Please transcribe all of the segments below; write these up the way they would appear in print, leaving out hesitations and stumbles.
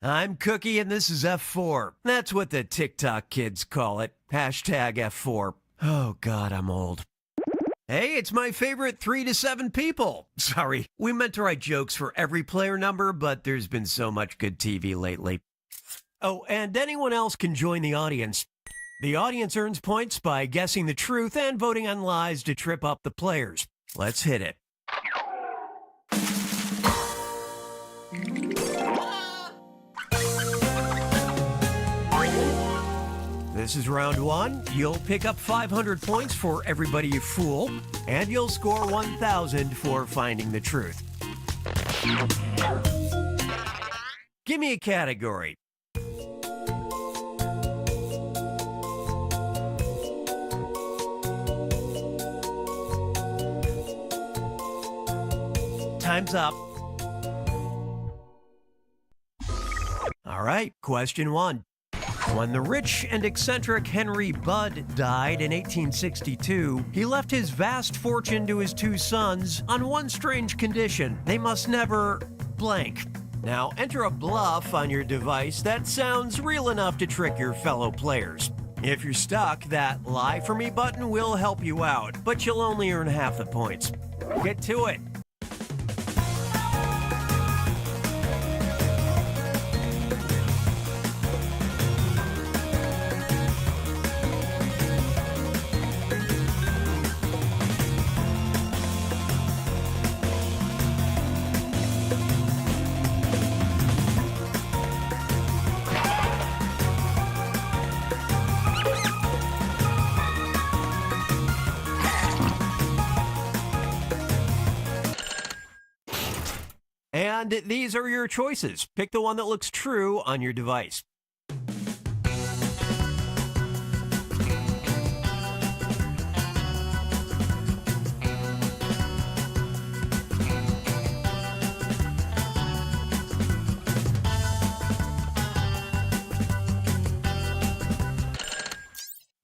I'm Cookie and this is F4. That's what the TikTok kids call it. Hashtag F4. Oh God, I'm old. Hey, it's my favorite 3 to 7 people. Sorry, we meant to write jokes for every player number, but there's been so much good TV lately. Oh, and anyone else can join the audience. The audience earns points by guessing the truth and voting on lies to trip up the players. Let's hit it. This is round 1. You'll pick up 500 points for everybody you fool, and you'll score 1,000 for finding the truth. Give me a category. Time's up. All right, question 1. When the rich and eccentric Henry Budd died in 1862, he left his vast fortune to his 2 sons on one strange condition: they must never blank. Now enter a bluff on your device that sounds real enough to trick your fellow players. If you're stuck, that Lie For Me button will help you out, but you'll only earn half the points. Get to it. And these are your choices. Pick the one that looks true on your device.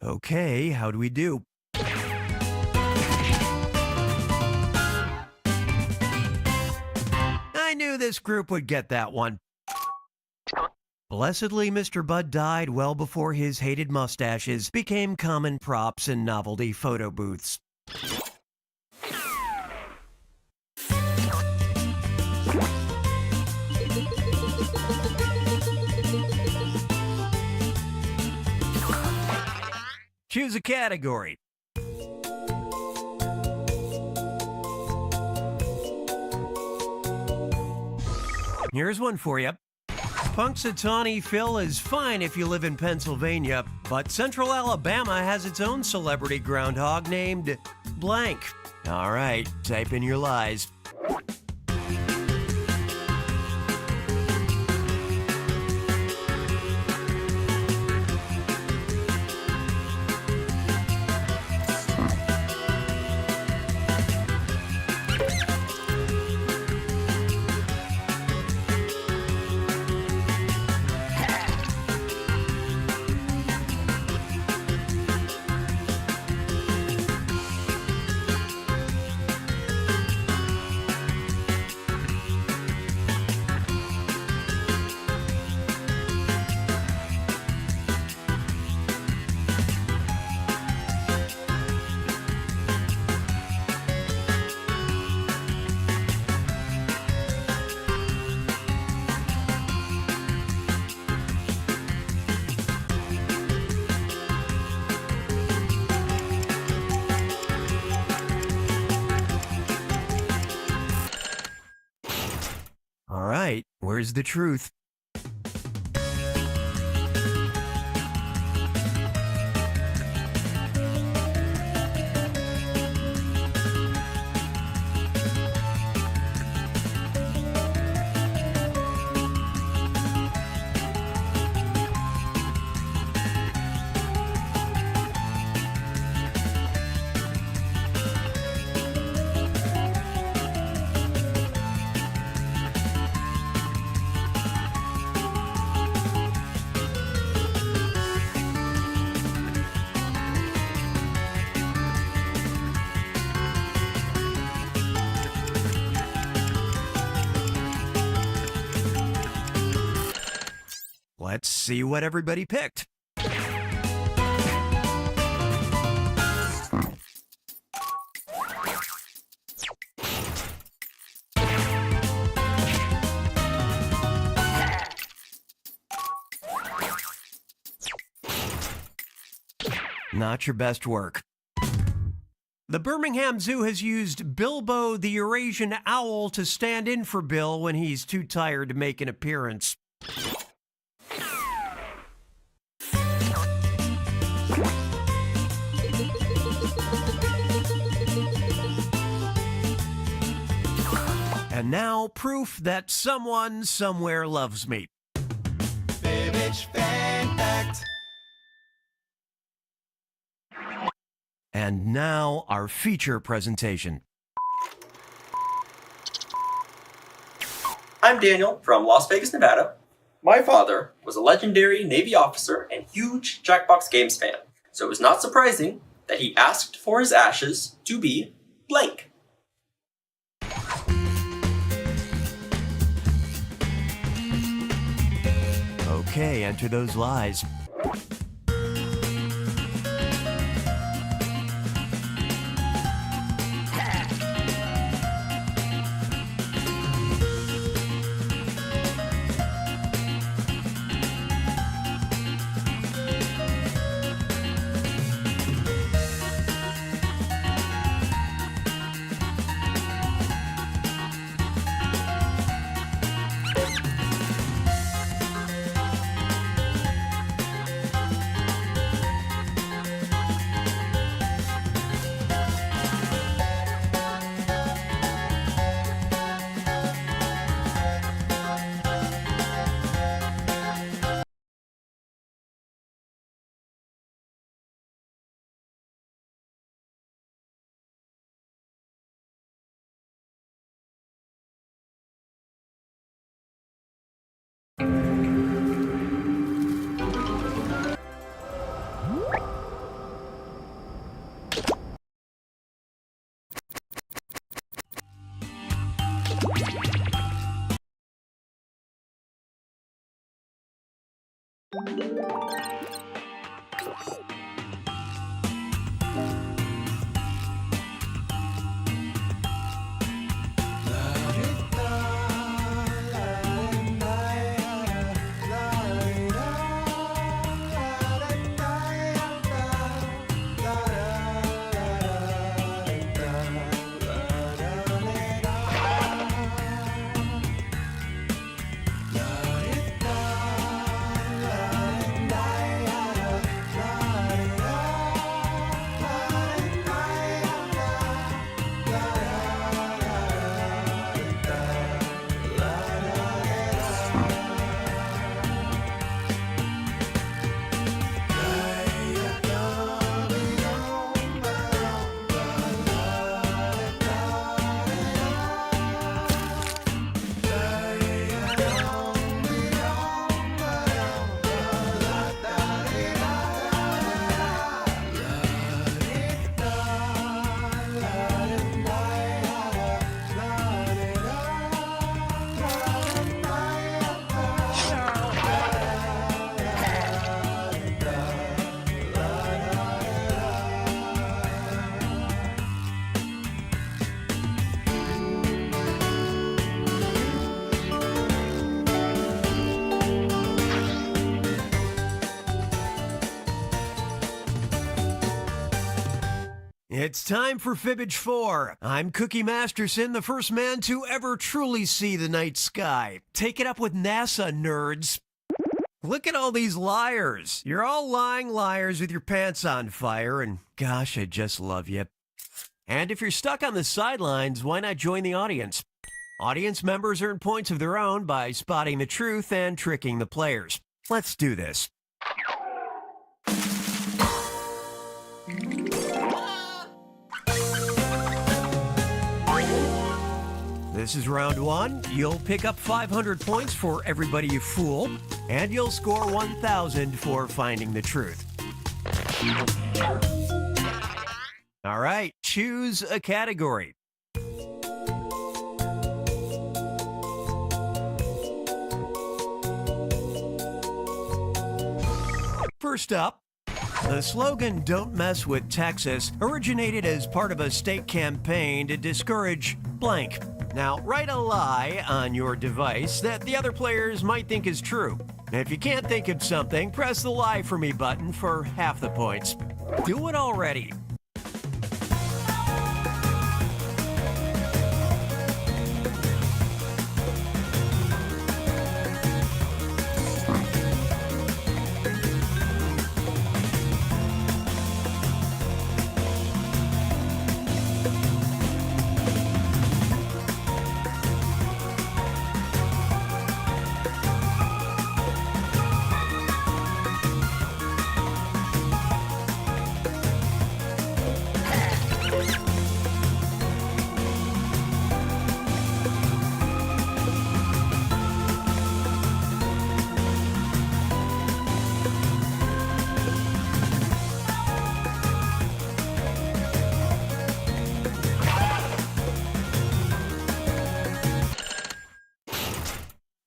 Okay, how do we do? I knew this group would get that one. Blessedly, Mr. Budd died well before his hated mustaches became common props in novelty photo booths. Choose a category. Here's one for you. Punxsutawney Phil is fine if you live in Pennsylvania, but Central Alabama has its own celebrity groundhog named blank. All right, type in your lies. All right, where's the truth? Let's see what everybody picked. Not your best work. The Birmingham Zoo has used Bilbo the Eurasian owl to stand in for Bill when he's too tired to make an appearance. And now, proof that someone somewhere loves me. Babbage Fan Fact. And now, our feature presentation. I'm Daniel from Las Vegas, Nevada. My father was a legendary Navy officer and huge Jackbox Games fan, so it was not surprising that he asked for his ashes to be blank. Okay, enter those lies. It's time for Fibbage 4. I'm Cookie Masterson, the first man to ever truly see the night sky. Take it up with NASA, nerds. Look at all these liars. You're all lying liars with your pants on fire, and gosh, I just love you. And if you're stuck on the sidelines, why not join the audience? Audience members earn points of their own by spotting the truth and tricking the players. Let's do this. This is round one. You'll pick up 500 points for everybody you fool, and you'll score 1,000 for finding the truth. All right, choose a category. First up, the slogan "Don't Mess with Texas" originated as part of a state campaign to discourage blank. Now, write a lie on your device that the other players might think is true. If you can't think of something, press the Lie For Me button for half the points. Do it already.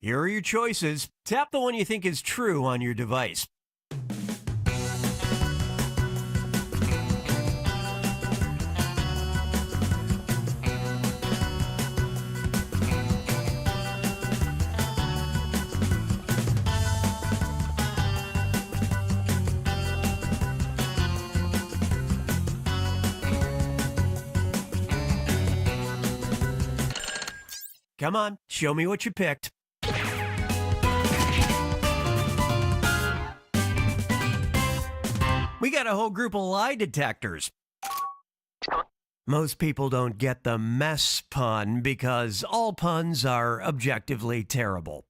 Here are your choices. Tap the one you think is true on your device. Come on, show me what you picked. We got a whole group of lie detectors. Most people don't get the mess pun because all puns are objectively terrible.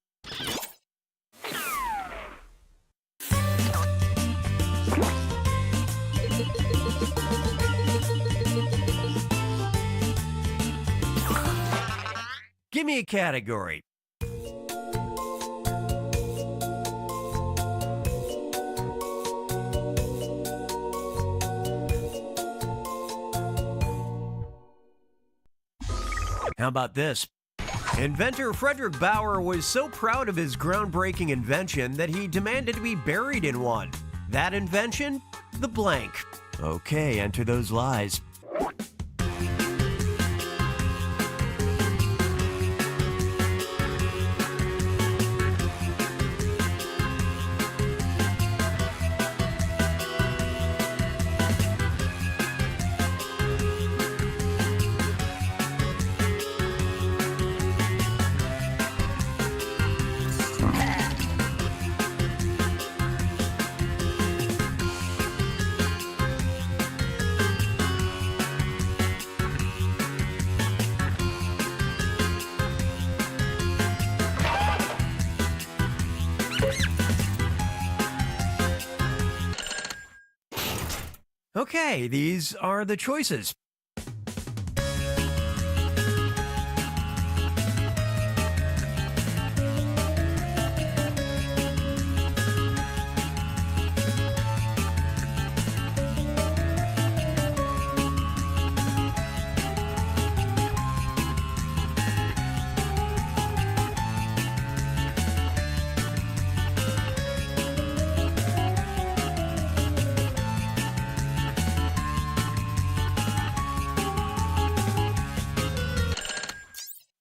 Give me a category. How about this? Inventor Frederick Bauer was so proud of his groundbreaking invention that he demanded to be buried in one. That invention? The blank. Okay, enter those lies. Okay, these are the choices.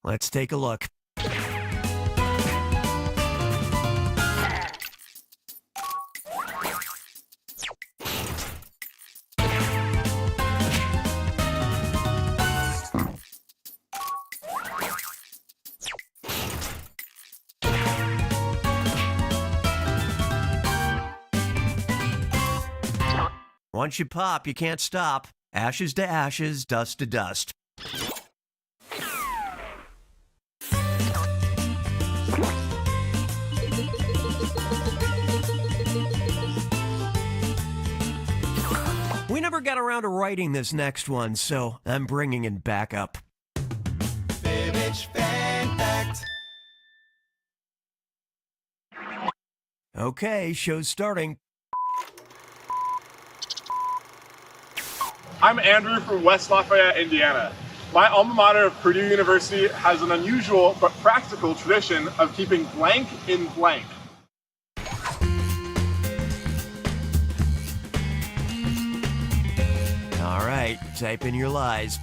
Let's take a look. Once you pop, you can't stop. Ashes to ashes, dust to dust. We never got around to writing this next one, so I'm bringing it back up. Babbage Fan Fact. Okay, show's starting. I'm Andrew from West Lafayette, Indiana. My alma mater of Purdue University has an unusual but practical tradition of keeping blank in blank. right, type in your lies.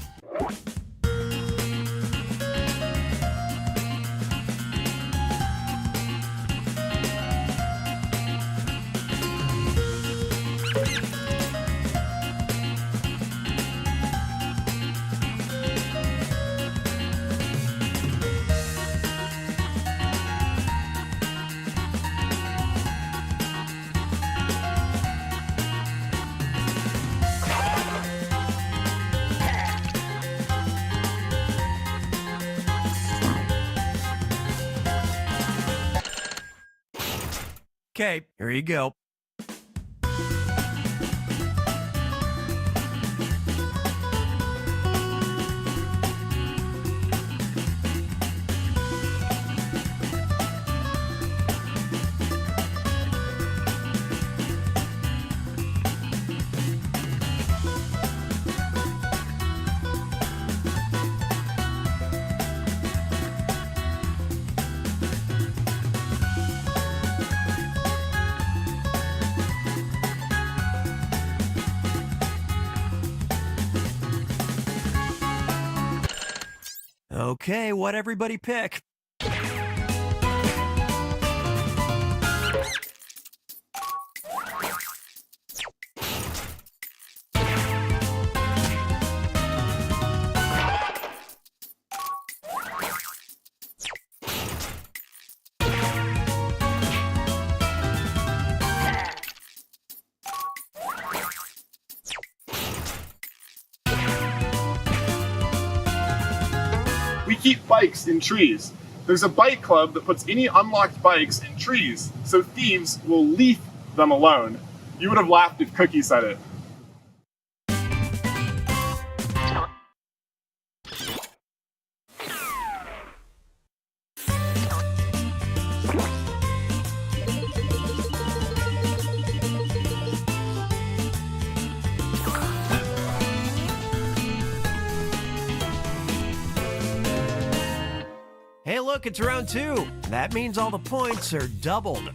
Okay, here you go. Okay, what'd everybody pick? We keep bikes in trees. There's a bike club that puts any unlocked bikes in trees, so thieves will leave them alone. You would have laughed if Cookie said it. Hey, look, it's round 2. That means all the points are doubled.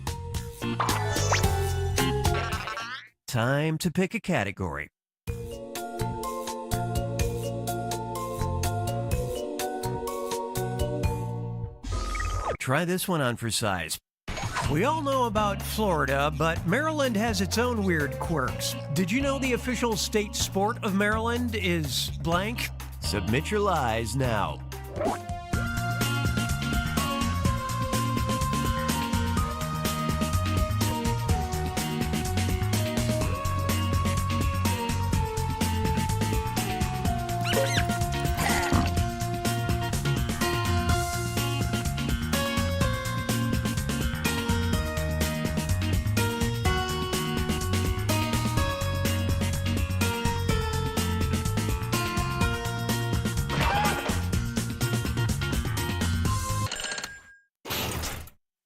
Time to pick a category. Try this one on for size. We all know about Florida, but Maryland has its own weird quirks. Did you know the official state sport of Maryland is blank? Submit your lies now.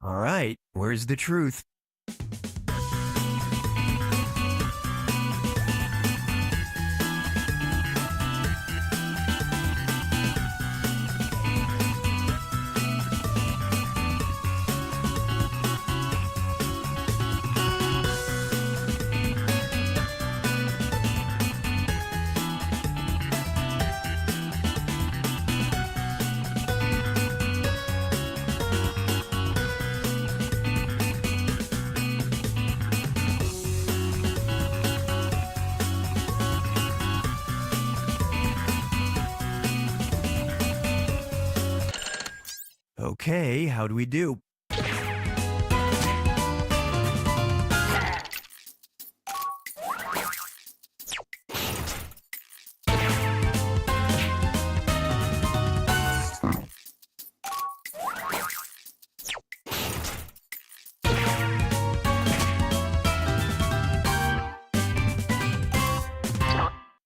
All right, where's the truth? Okay, how do we do?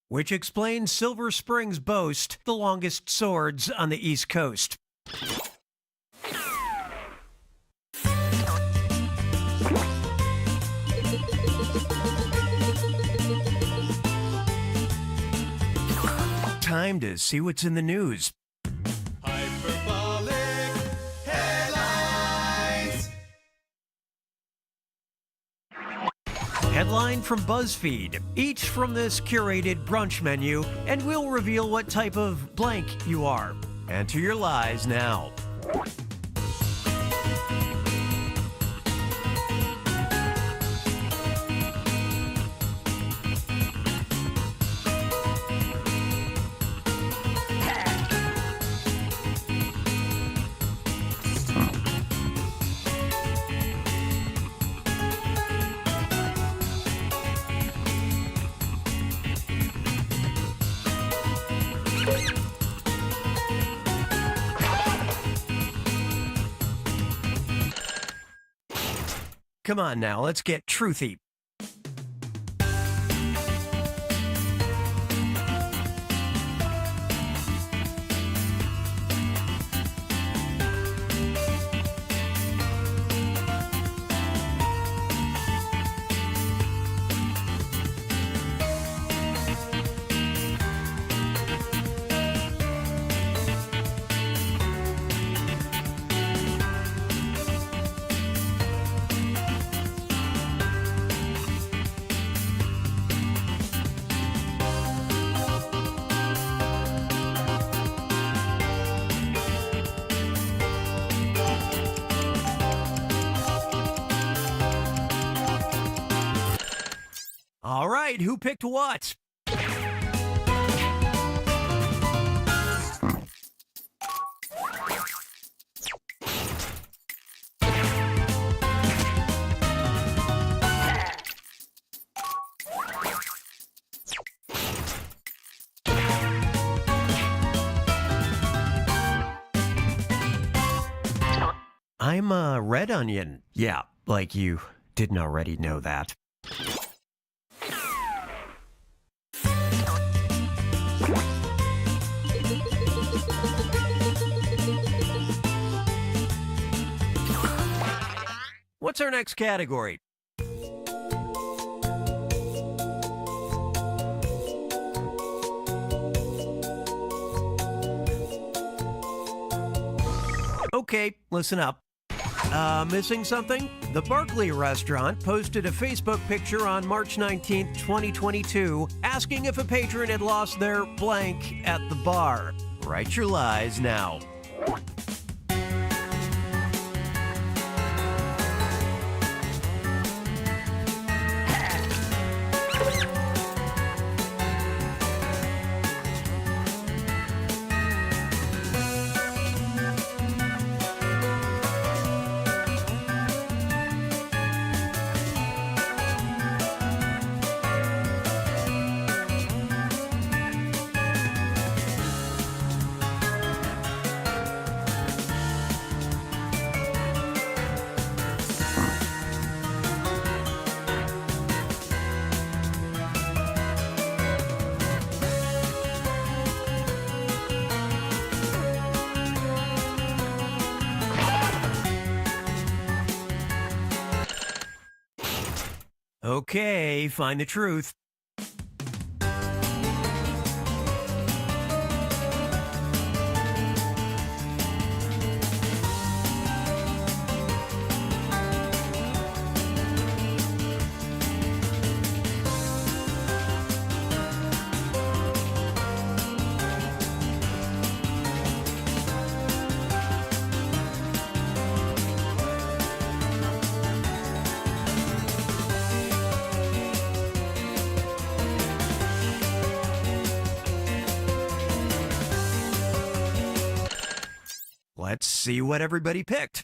Which explains Silver Spring's boast, the longest swords on the East Coast. Time to see what's in the news. Hyperbolic headlines. headline from BuzzFeed, each from this curated brunch menu, and we'll reveal what type of blank you are. Enter your lies now. Come on now, let's get truthy. All right, who picked what? I'm a red onion. Yeah, like you didn't already know that. What's our next category? Okay, listen up. Missing something? The Barclay restaurant posted a Facebook picture on March 19th, 2022, asking if a patron had lost their blank at the bar. Write your lies now. Okay, find the truth. Let's see what everybody picked.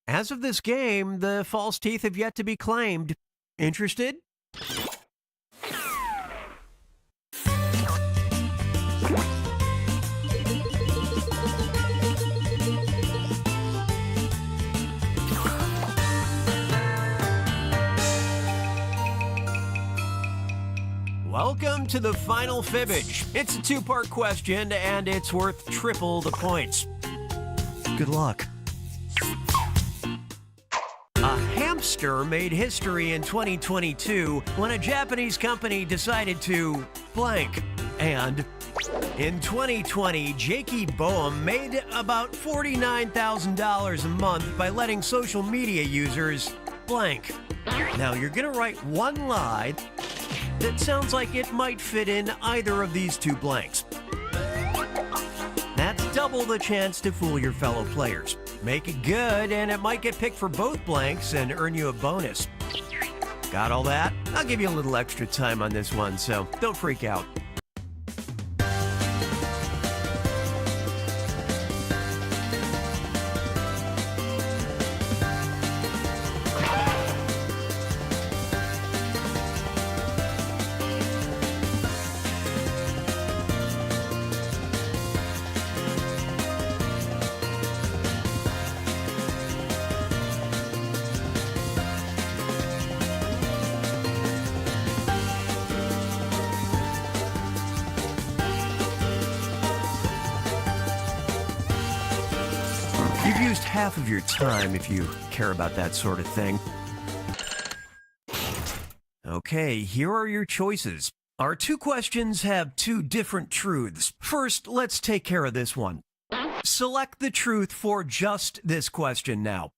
As of this game, the false teeth have yet to be claimed. Interested? Welcome to the final fibbage. It's a two-part question, and it's worth triple the points. Good luck. A hamster made history in 2022 when a Japanese company decided to blank. And in 2020, Jakey Boehm made about $49,000 a month by letting social media users blank. Now, you're going to write one lie that sounds like it might fit in either of these two blanks. That's double the chance to fool your fellow players. Make it good, and it might get picked for both blanks and earn you a bonus. Got all that? I'll give you a little extra time on this one, so don't freak out. You've used half of your time if you care about that sort of thing. Okay, here are your choices. Our two questions have two different truths. First, let's take care of this one. Select the truth for just this question now.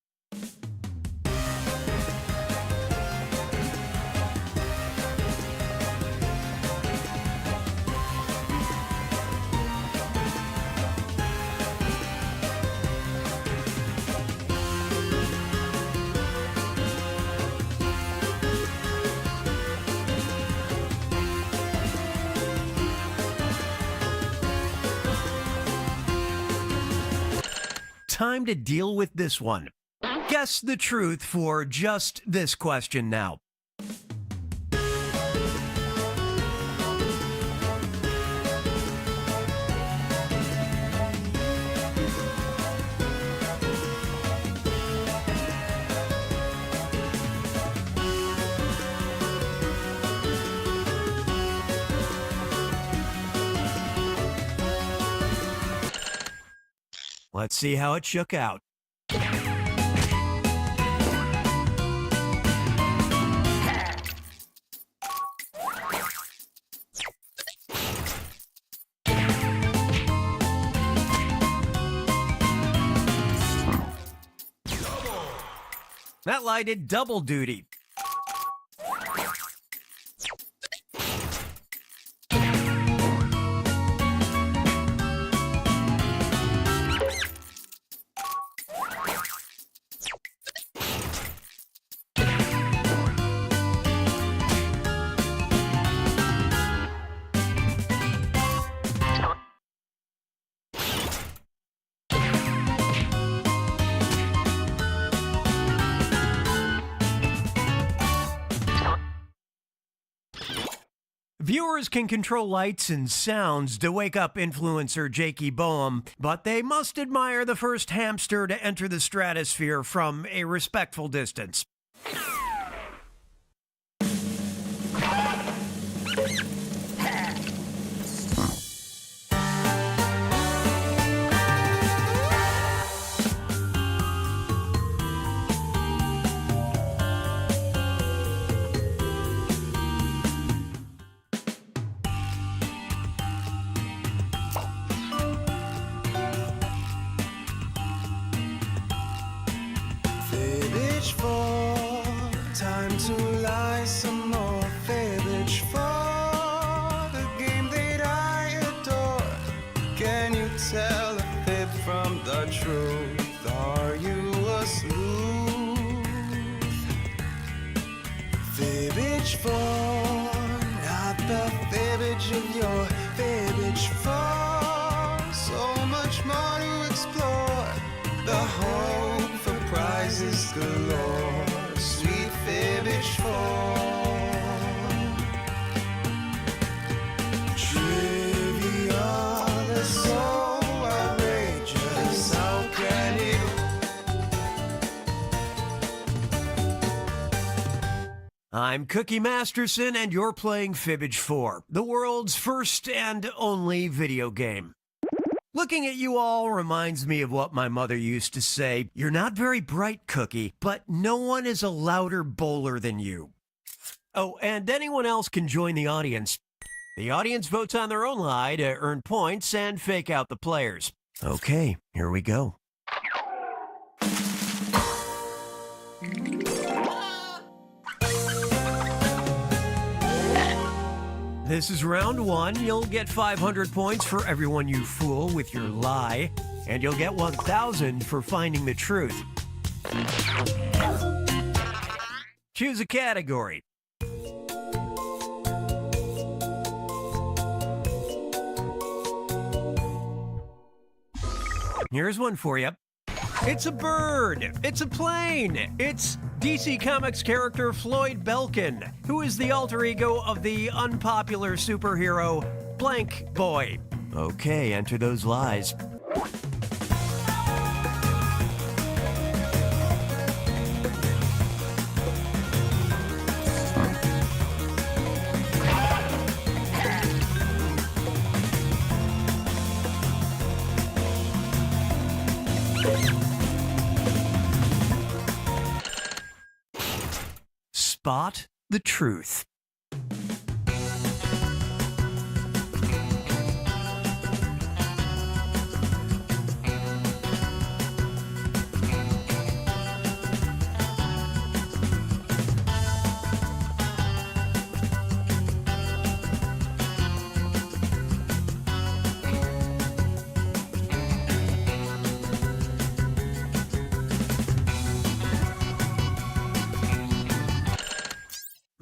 Time to deal with this one. Guess the truth for just this question now. Let's see how it shook out. That lie did double duty. Viewers can control lights and sounds to wake up influencer Jakey Boehm, but they must admire the first hamster to enter the stratosphere from a respectful distance. Time to lie some more. Fibbage for the game that I adore. Can you tell a fib from the truth? Are you a sleuth? Fibbage for, not the fibbage of your fibbage for. So much more to explore. The hope for prizes galore. Sweet fibbage for trivia that's so outrageous. How can it? I'm Cookie Masterson, and you're playing Fibbage 4, the world's first and only video game. Looking at you all reminds me of what my mother used to say. You're not very bright, Cookie, but no one is a louder bowler than you. Oh, and anyone else can join the audience. The audience votes on their own lie to earn points and fake out the players. Okay, here we go. This is round one. You'll get 500 points for everyone you fool with your lie, and you'll get 1,000 for finding the truth. Choose a category. Here's one for you. It's a bird. It's a plane. It's DC Comics character Floyd Belkin, who is the alter ego of the unpopular superhero Blank Boy. Okay, enter those lies. Spot the truth.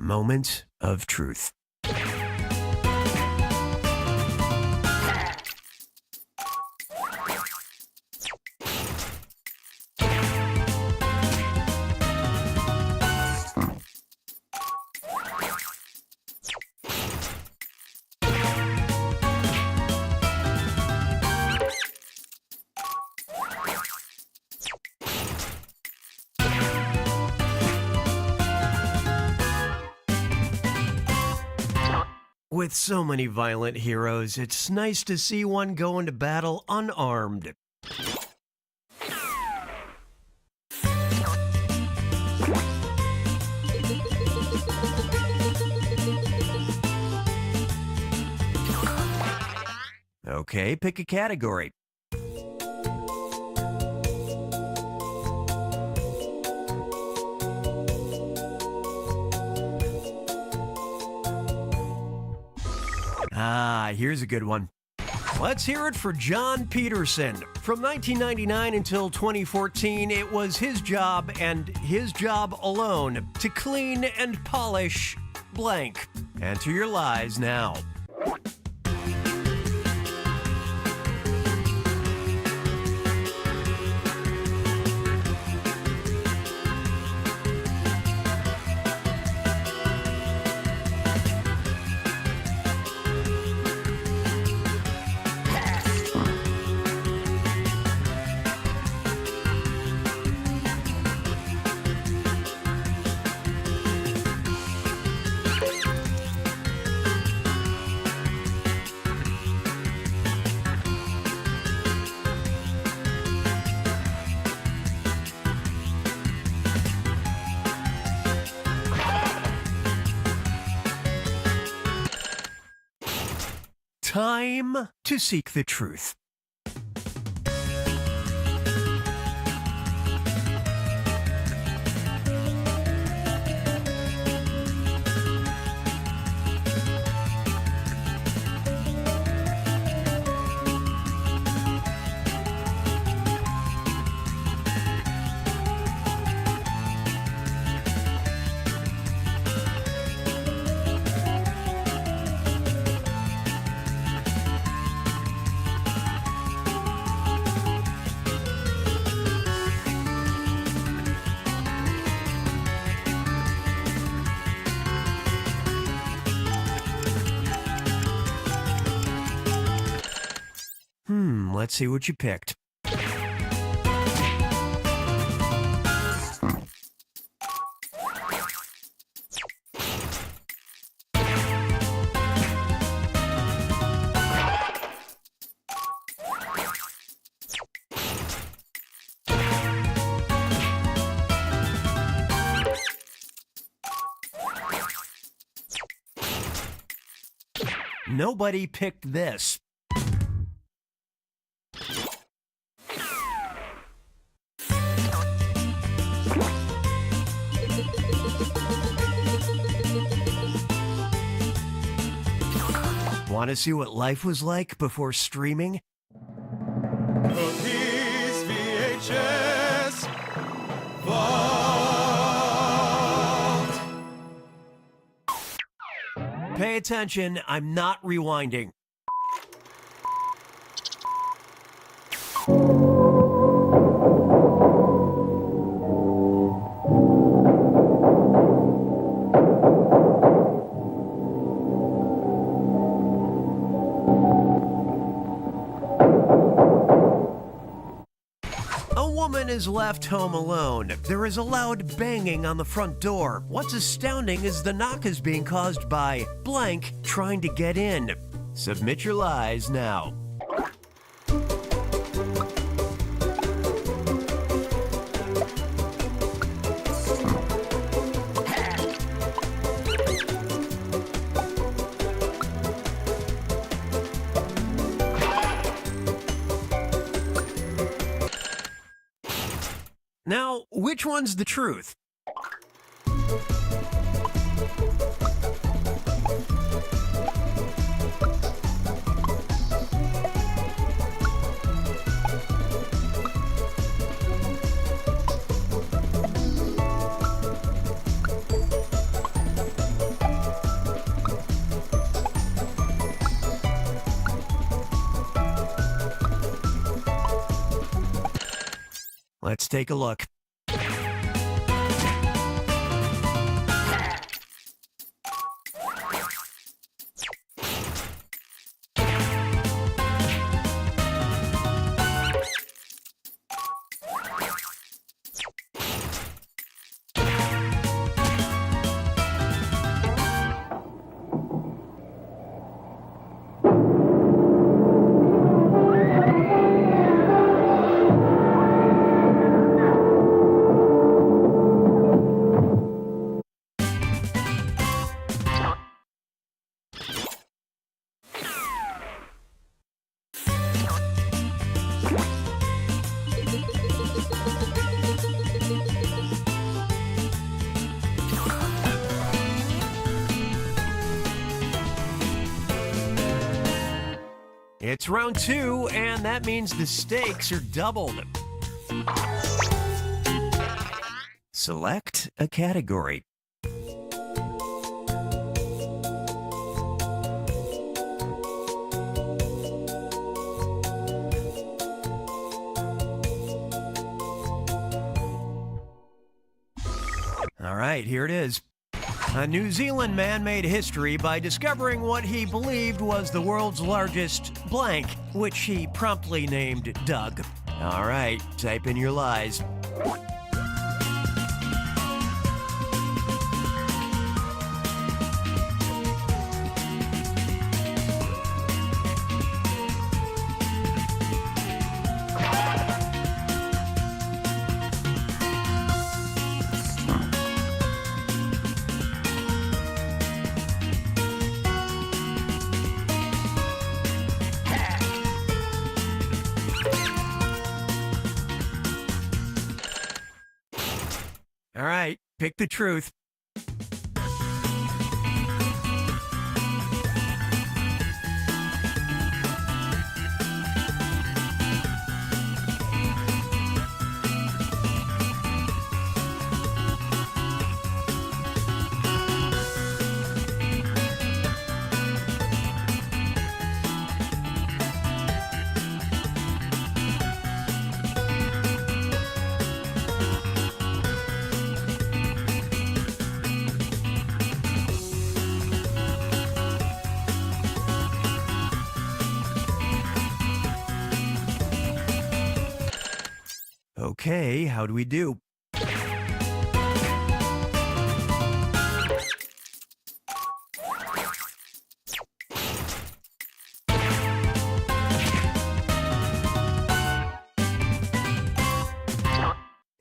Moment of truth. With so many violent heroes, it's nice to see one go into battle unarmed. Okay, pick a category. Ah, here's a good one. Let's hear it for John Peterson. From 1999 until 2014, it was his job and his job alone to clean and polish blank. Enter your lies now. Time to seek the truth. Let's see what you picked. Nobody picked this. Want to see what life was like before streaming? These VHS vault. Pay attention, I'm not rewinding. A woman is left home alone. There is a loud banging on the front door. What's astounding is the knock is being caused by blank trying to get in. Submit your lies now. Now, which one's the truth? Let's take a look. It's round 2, and that means the stakes are doubled. Select a category. All right, here it is. A New Zealand man made history by discovering what he believed was the world's largest blank, which he promptly named Doug. All right, type in your lies. All right, pick the truth. Okay, how do we do?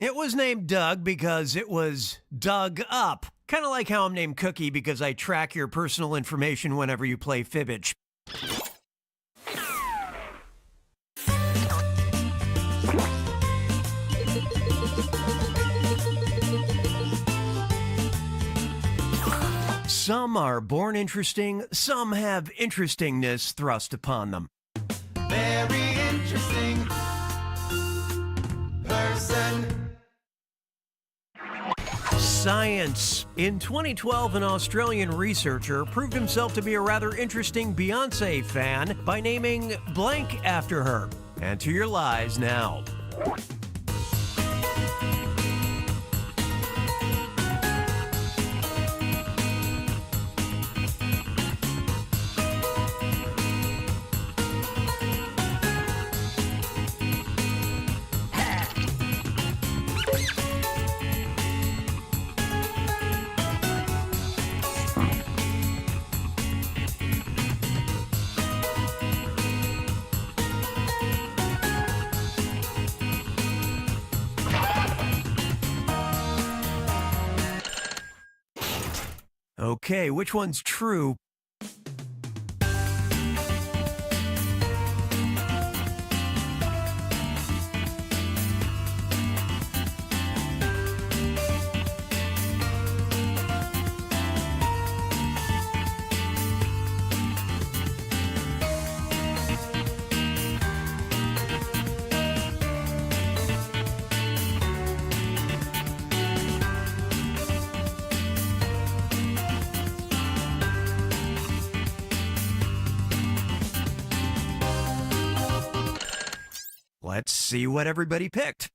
It was named Doug because it was dug up. Kind of like how I'm named Cookie because I track your personal information whenever you play Fibbage. Some are born interesting, some have interestingness thrust upon them. Very interesting person. Science. In 2012, an Australian researcher proved himself to be a rather interesting Beyoncé fan by naming blank after her. Enter your lies now. Okay, which one's true? Let's see what everybody picked.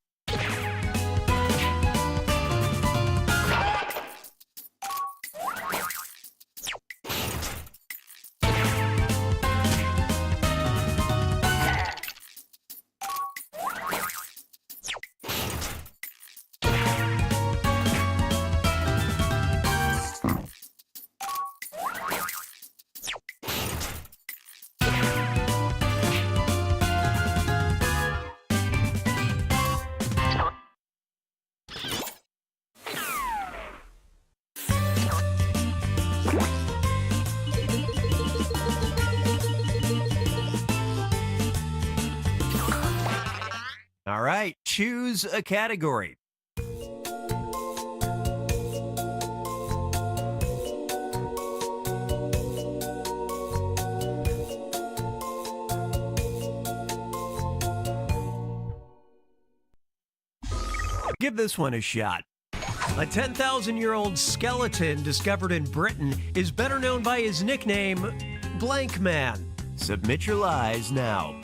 All right, choose a category. Give this one a shot. A 10,000-year-old skeleton discovered in Britain is better known by his nickname, Blank Man. Submit your lies now.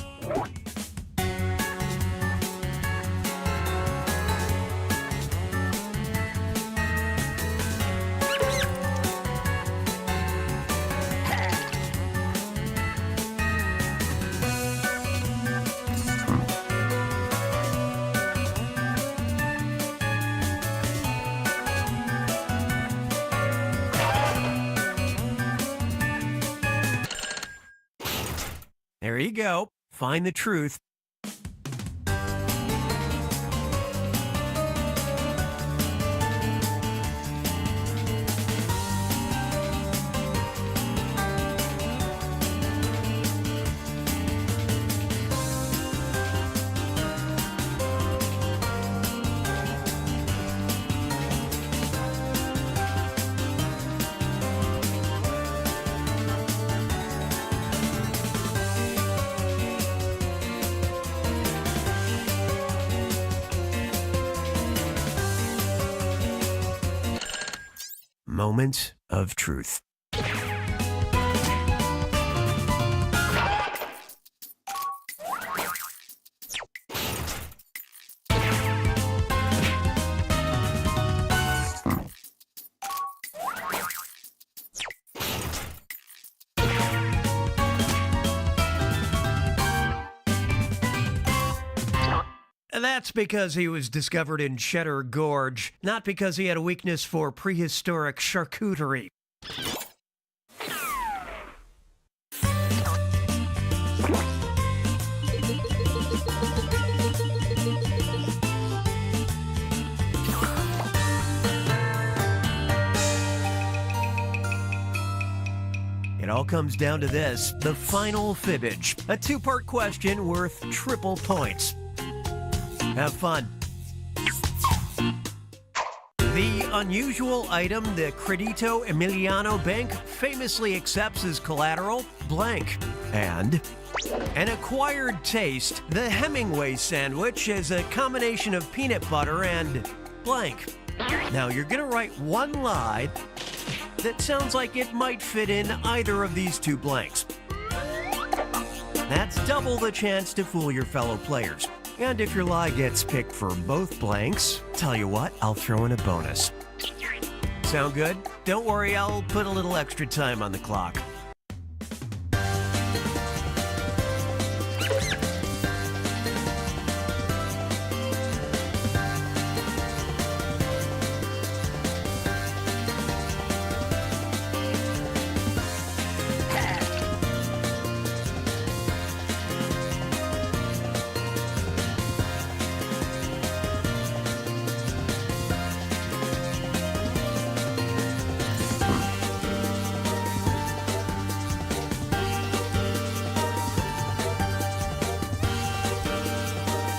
There you go. Find the truth. Moment of truth. That's because he was discovered in Cheddar Gorge, not because he had a weakness for prehistoric charcuterie. all comes down to this, the final fibbage. A two-part question worth triple points. Have fun. The unusual item the Credito Emiliano Bank famously accepts as collateral, blank. And an acquired taste, the Hemingway sandwich is a combination of peanut butter and blank. Now you're gonna write one lie that sounds like it might fit in either of these two blanks. That's double the chance to fool your fellow players. And if your lie gets picked for both blanks, tell you what, I'll throw in a bonus. Sound good? Don't worry, I'll put a little extra time on the clock.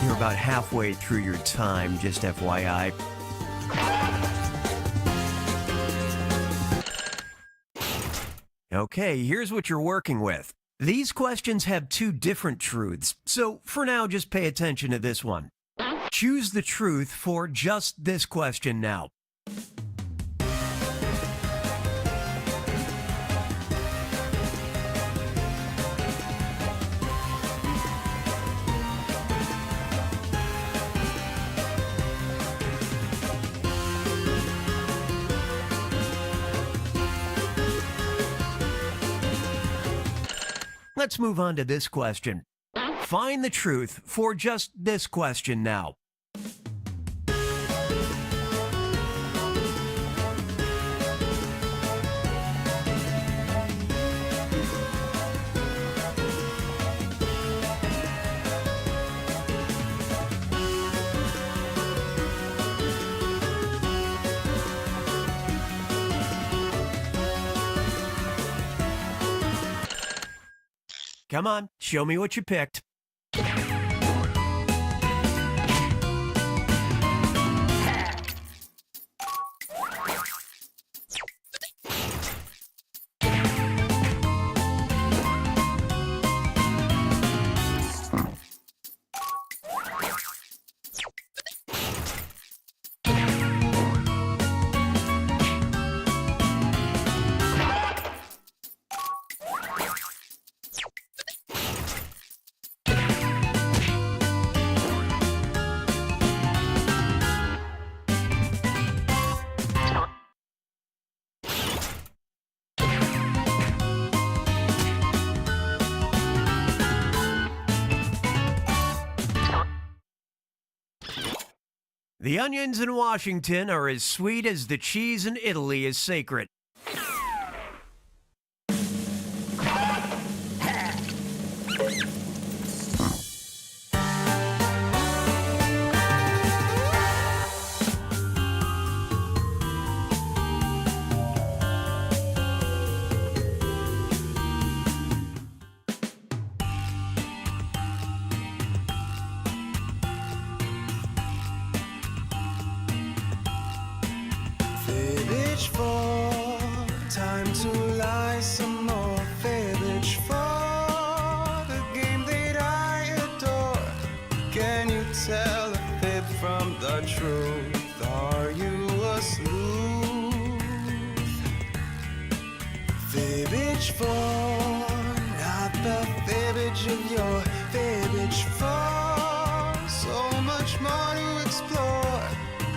You're about halfway through your time, just FYI. Okay, here's what you're working with. These questions have two different truths, so for now, just pay attention to this one. Choose the truth for just this question now. Let's move on to this question. Find the truth for just this question now. Come on, show me what you picked. The onions in Washington are as sweet as the cheese in Italy is sacred. Fibbage for time to lie some more. Fibbage for the game that I adore. Can you tell a fib from the truth? Are you a sleuth? Fibbage for not the fibbage of your fibbage for so much more to explore.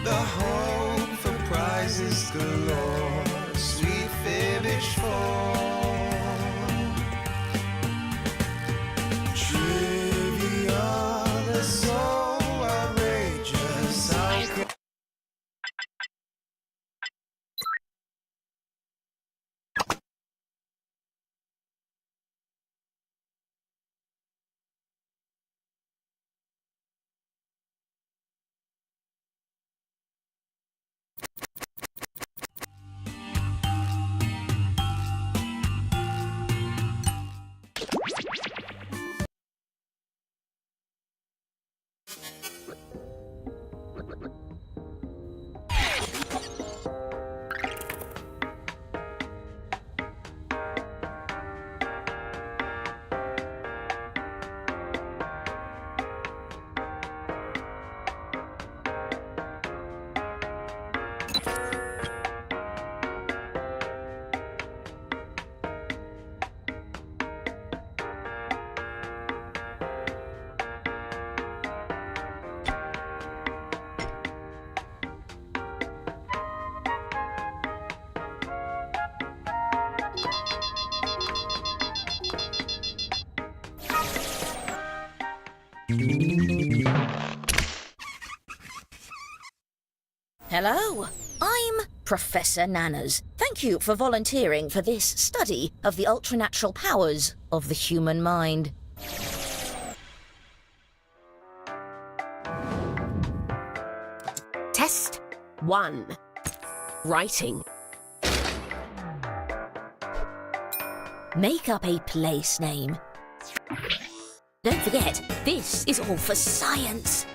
The hope for prizes galore, sweet fibbage for trivia that's so Hello, I'm Professor Nanners. Thank you for volunteering for this study of the ultranatural powers of the human mind. Test 1. Writing. Make up a place name. Don't forget, this is all for science.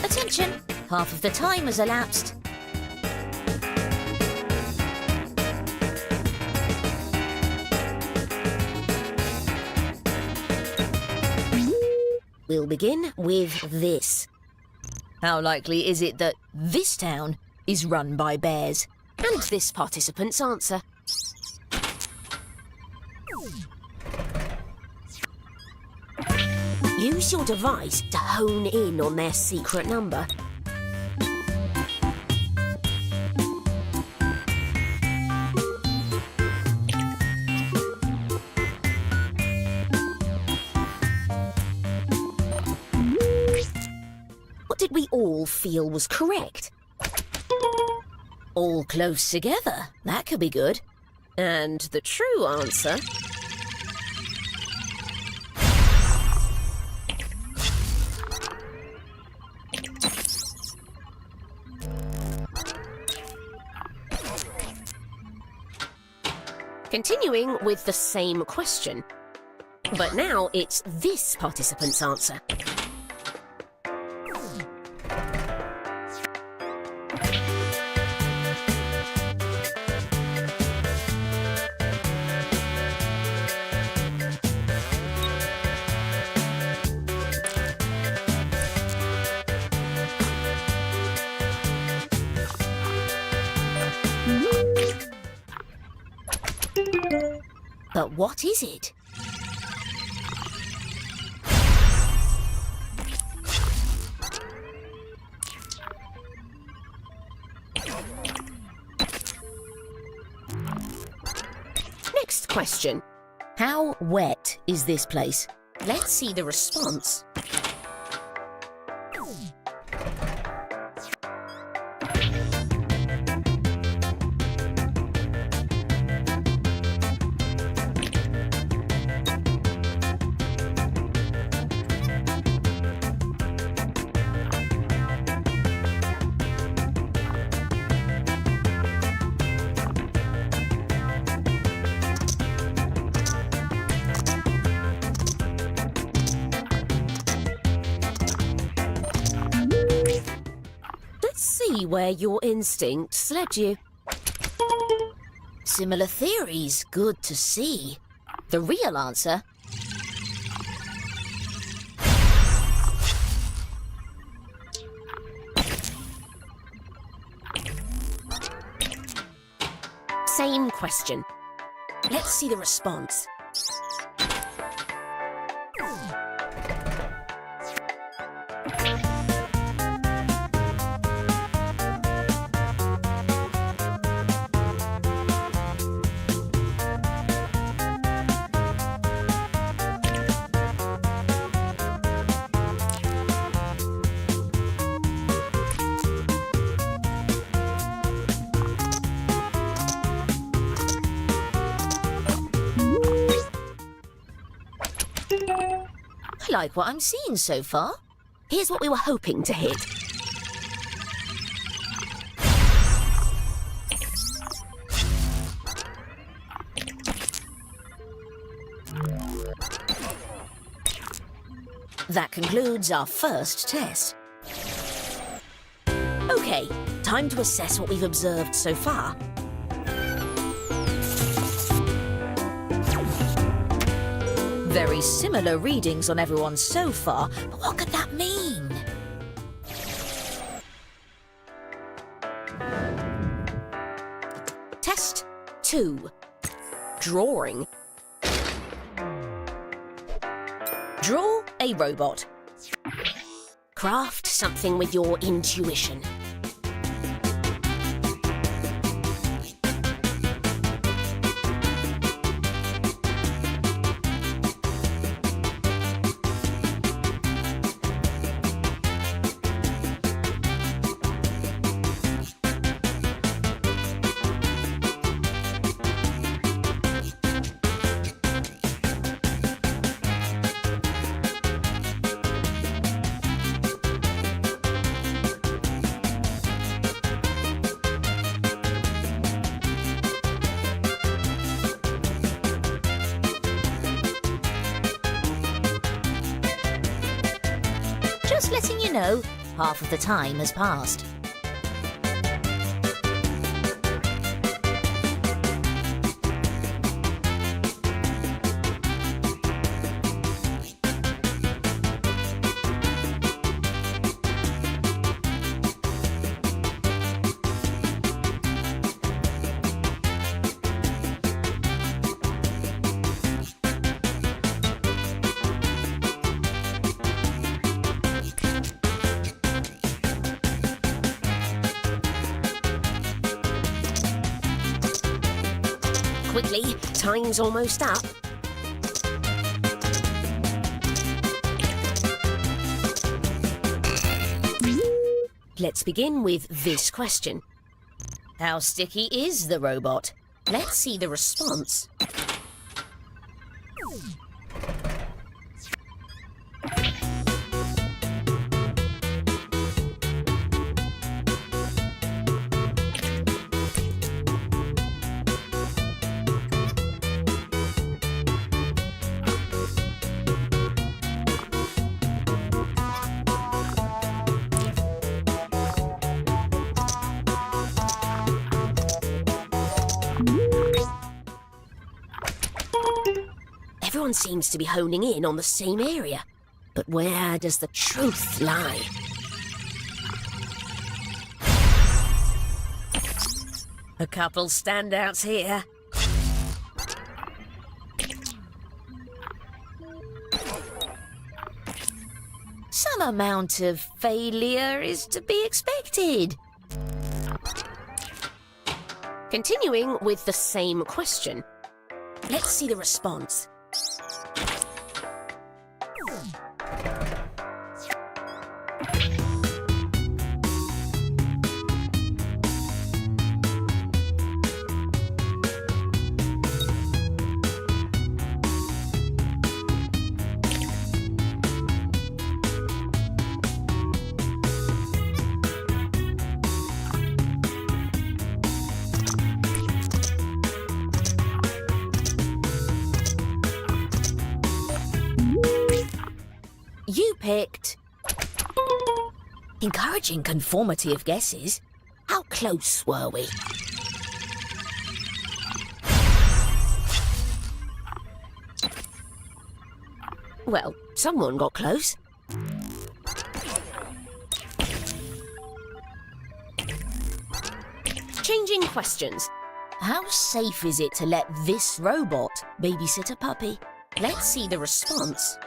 Attention, half of the time has elapsed. We'll begin with this. How likely is it that this town is run by bears? And this participant's answer. Use your device to hone in on their secret number. What did we all feel was correct? All close together. That could be good. And the true answer... Continuing with the same question, but now it's this participant's answer. But what is it? Next question. How wet is this place? Let's see the response. See where your instincts led you. Similar theories. Good to see. The real answer... Same question. Let's see the response. like what I'm seeing so far. Here's what we were hoping to hit. That concludes our first test. Okay, time to assess what we've observed so far. Very similar readings on everyone so far, but what could that mean? Test 2. Drawing. Draw a robot. Craft something with your intuition. Just letting you know, half of the time has passed. Quickly, time's almost up. Let's begin with this question. How sticky is the robot? Let's see the response. Everyone seems to be honing in on the same area. But where does the truth lie? A couple standouts here. Some amount of failure is to be expected. Continuing with the same question. Let's see the response. You picked... Encouraging conformity of guesses. How close were we? Well, someone got close. Changing questions. How safe is it to let this robot babysit a puppy? Let's see the response.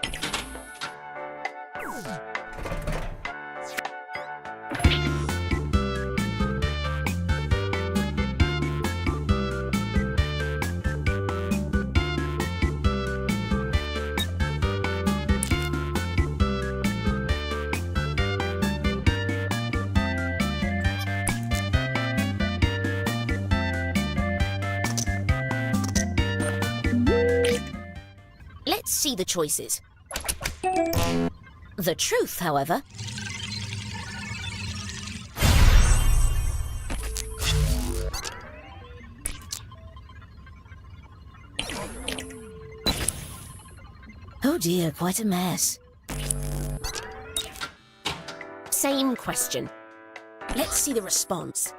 Let's see the choices. The truth, however, oh dear, quite a mess. Same question. Let's see the response.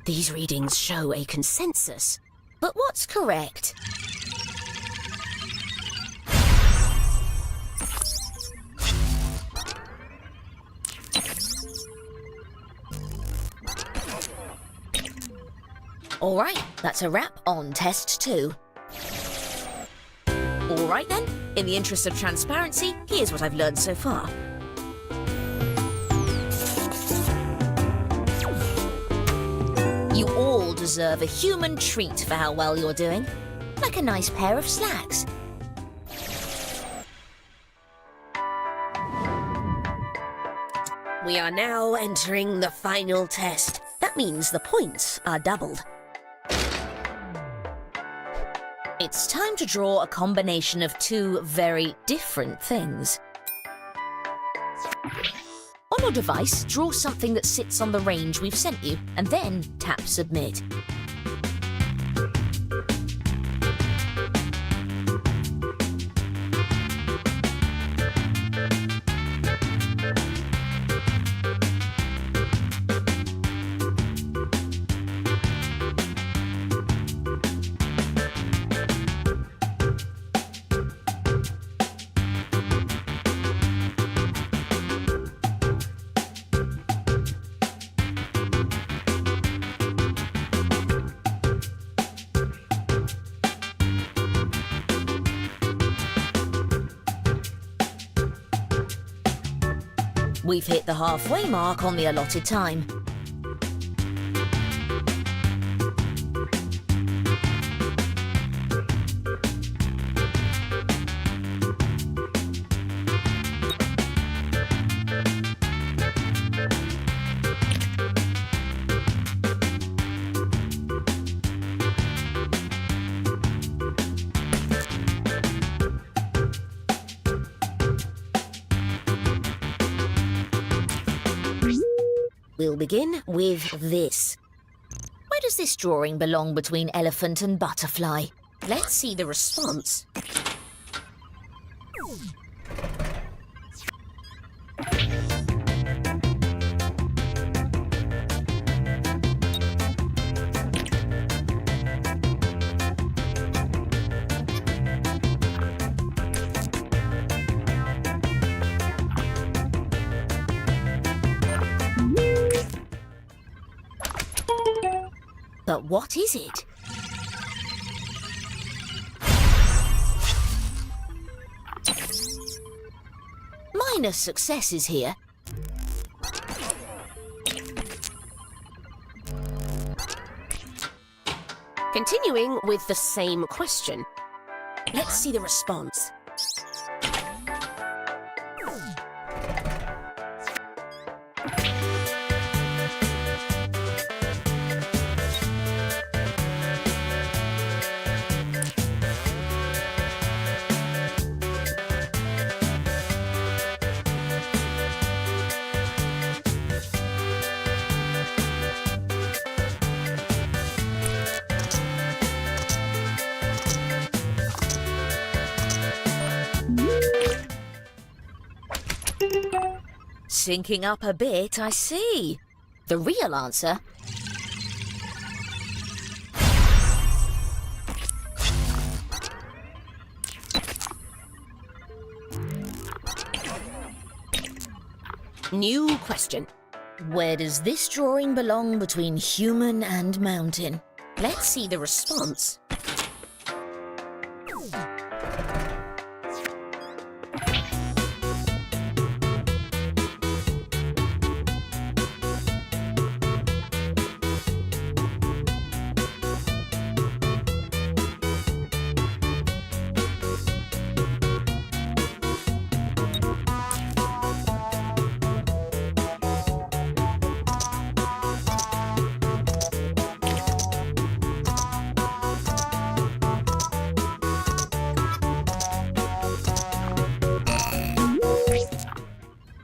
These readings show a consensus. But what's correct? All right, that's a wrap on test 2. All right then, in the interest of transparency, here's what I've learned so far. You all deserve a human treat for how well you're doing. Like a nice pair of slacks. We are now entering the final test. That means the points are doubled. It's time to draw a combination of 2 very different things. On your device, draw something that sits on the range we've sent you, and then tap Submit. We've hit the halfway mark on the allotted time. We'll begin with this. Where does this drawing belong between elephant and butterfly? Let's see the response. But what is it? Minor successes here. Continuing with the same question. Let's see the response. Syncing up a bit, I see. The real answer... New question. Where does this drawing belong between human and mountain? Let's see the response.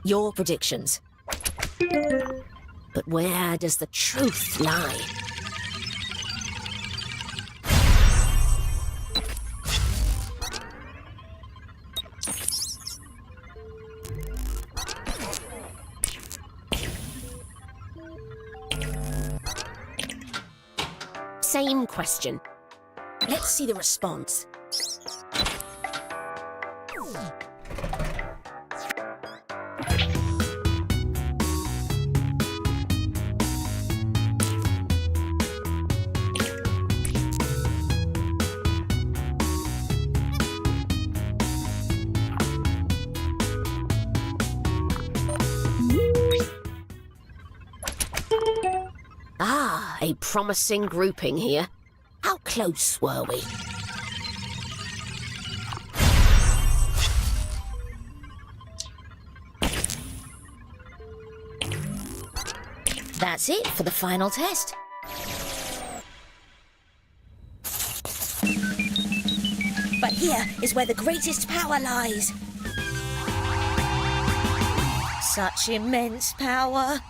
Your predictions. But where does the truth lie? Same question. Let's see the response. Ah, a promising grouping here. How close were we? That's it for the final test. But here is where the greatest power lies. Such immense power.